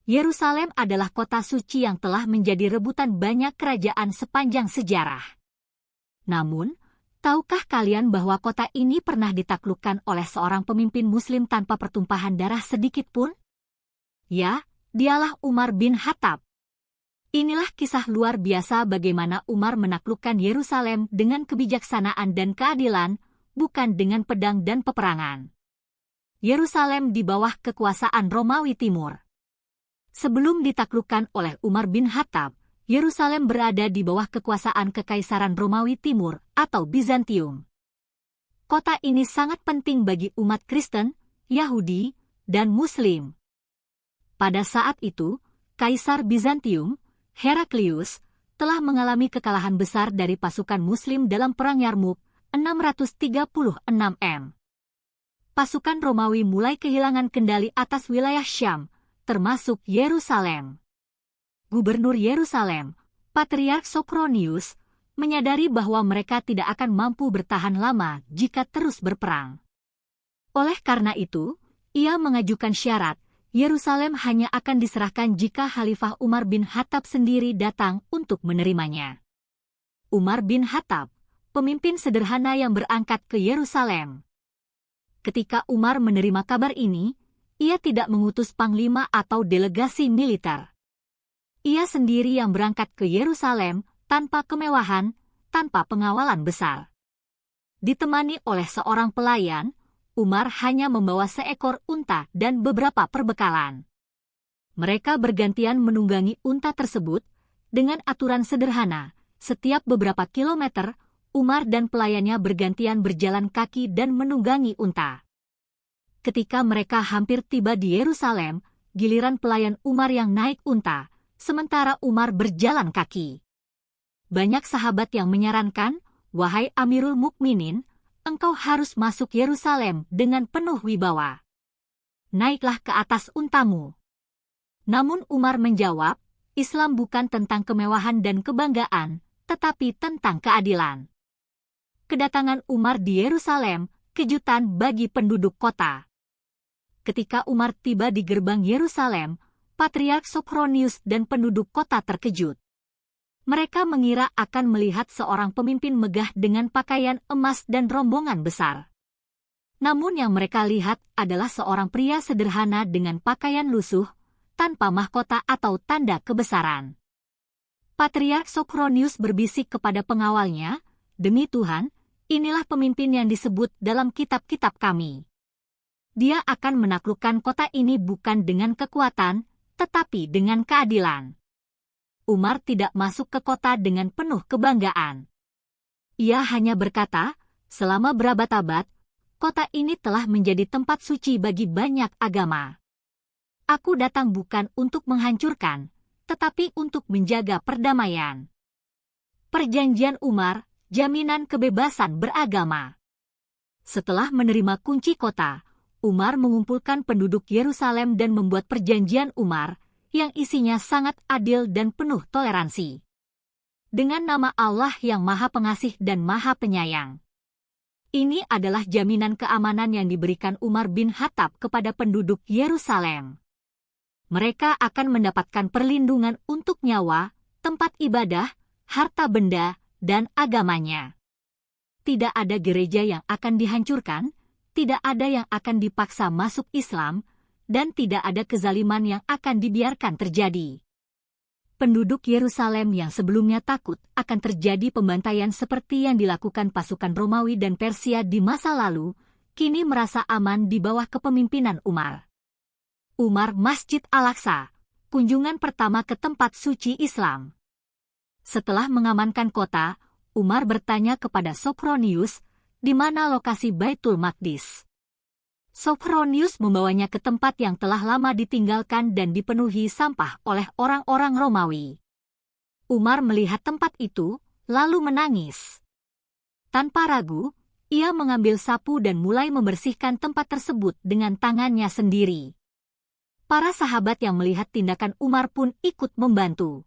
Yerusalem adalah kota suci yang telah menjadi rebutan banyak kerajaan sepanjang sejarah. Namun, tahukah kalian bahwa kota ini pernah ditaklukkan oleh seorang pemimpin Muslim tanpa pertumpahan darah sedikit pun? Ya, dialah Umar bin Khattab. Inilah kisah luar biasa bagaimana Umar menaklukkan Yerusalem dengan kebijaksanaan dan keadilan, bukan dengan pedang dan peperangan. Yerusalem di bawah kekuasaan Romawi Timur. Sebelum ditaklukkan oleh Umar bin Khattab, Yerusalem berada di bawah kekuasaan Kekaisaran Romawi Timur atau Bizantium. Kota ini sangat penting bagi umat Kristen, Yahudi, dan Muslim. Pada saat itu, Kaisar Bizantium, Heraklius, telah mengalami kekalahan besar dari pasukan Muslim dalam Perang Yarmuk 636 M. Pasukan Romawi mulai kehilangan kendali atas wilayah Syam, termasuk Yerusalem. Gubernur Yerusalem, Patriark Sophronius, menyadari bahwa mereka tidak akan mampu bertahan lama jika terus berperang. Oleh karena itu, ia mengajukan syarat, Yerusalem hanya akan diserahkan jika Khalifah Umar bin Khattab sendiri datang untuk menerimanya. Umar bin Khattab, pemimpin sederhana yang berangkat ke Yerusalem. Ketika Umar menerima kabar ini, ia tidak mengutus panglima atau delegasi militer. Ia sendiri yang berangkat ke Yerusalem tanpa kemewahan, tanpa pengawalan besar. Ditemani oleh seorang pelayan, Umar hanya membawa seekor unta dan beberapa perbekalan. Mereka bergantian menunggangi unta tersebut dengan aturan sederhana. Setiap beberapa kilometer, Umar dan pelayannya bergantian berjalan kaki dan menunggangi unta. Ketika mereka hampir tiba di Yerusalem, giliran pelayan Umar yang naik unta, sementara Umar berjalan kaki. Banyak sahabat yang menyarankan, "Wahai Amirul Mukminin, engkau harus masuk Yerusalem dengan penuh wibawa. Naiklah ke atas untamu." Namun Umar menjawab, Islam bukan tentang kemewahan dan kebanggaan, tetapi tentang keadilan. Kedatangan Umar di Yerusalem, kejutan bagi penduduk kota. Ketika Umar tiba di gerbang Yerusalem, Patriark Sophronius dan penduduk kota terkejut. Mereka mengira akan melihat seorang pemimpin megah dengan pakaian emas dan rombongan besar. Namun yang mereka lihat adalah seorang pria sederhana dengan pakaian lusuh, tanpa mahkota atau tanda kebesaran. Patriark Sophronius berbisik kepada pengawalnya, "Demi Tuhan, inilah pemimpin yang disebut dalam kitab-kitab kami. Dia akan menaklukkan kota ini bukan dengan kekuatan, tetapi dengan keadilan." Umar tidak masuk ke kota dengan penuh kebanggaan. Ia hanya berkata, "Selama berabad-abad, kota ini telah menjadi tempat suci bagi banyak agama. Aku datang bukan untuk menghancurkan, tetapi untuk menjaga perdamaian." Perjanjian Umar, jaminan kebebasan beragama. Setelah menerima kunci kota, Umar mengumpulkan penduduk Yerusalem dan membuat perjanjian Umar, yang isinya sangat adil dan penuh toleransi. Dengan nama Allah yang Maha Pengasih dan Maha Penyayang. Ini adalah jaminan keamanan yang diberikan Umar bin Khattab kepada penduduk Yerusalem. Mereka akan mendapatkan perlindungan untuk nyawa, tempat ibadah, harta benda, dan agamanya. Tidak ada gereja yang akan dihancurkan, tidak ada yang akan dipaksa masuk Islam, dan tidak ada kezaliman yang akan dibiarkan terjadi. Penduduk Yerusalem yang sebelumnya takut akan terjadi pembantaian seperti yang dilakukan pasukan Romawi dan Persia di masa lalu, kini merasa aman di bawah kepemimpinan Umar. Umar Masjid Al-Aqsa, kunjungan pertama ke tempat suci Islam. Setelah mengamankan kota, Umar bertanya kepada Sophronius, di mana lokasi Baitul Maqdis. Sophronius membawanya ke tempat yang telah lama ditinggalkan dan dipenuhi sampah oleh orang-orang Romawi. Umar melihat tempat itu, lalu menangis. Tanpa ragu, ia mengambil sapu dan mulai membersihkan tempat tersebut dengan tangannya sendiri. Para sahabat yang melihat tindakan Umar pun ikut membantu.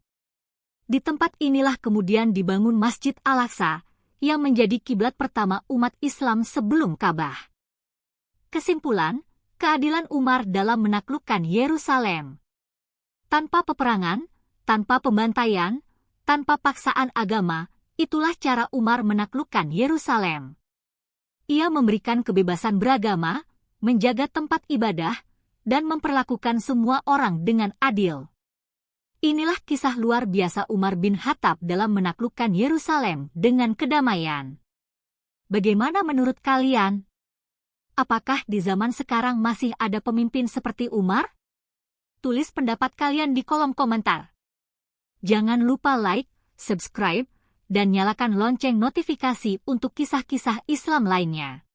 Di tempat inilah kemudian dibangun Masjid Al-Aqsa, yang menjadi kiblat pertama umat Islam sebelum Ka'bah. Kesimpulan, keadilan Umar dalam menaklukkan Yerusalem. Tanpa peperangan, tanpa pembantaian, tanpa paksaan agama, itulah cara Umar menaklukkan Yerusalem. Ia memberikan kebebasan beragama, menjaga tempat ibadah, dan memperlakukan semua orang dengan adil. Inilah kisah luar biasa Umar bin Khattab dalam menaklukkan Yerusalem dengan kedamaian. Bagaimana menurut kalian? Apakah di zaman sekarang masih ada pemimpin seperti Umar? Tulis pendapat kalian di kolom komentar. Jangan lupa like, subscribe, dan nyalakan lonceng notifikasi untuk kisah-kisah Islam lainnya.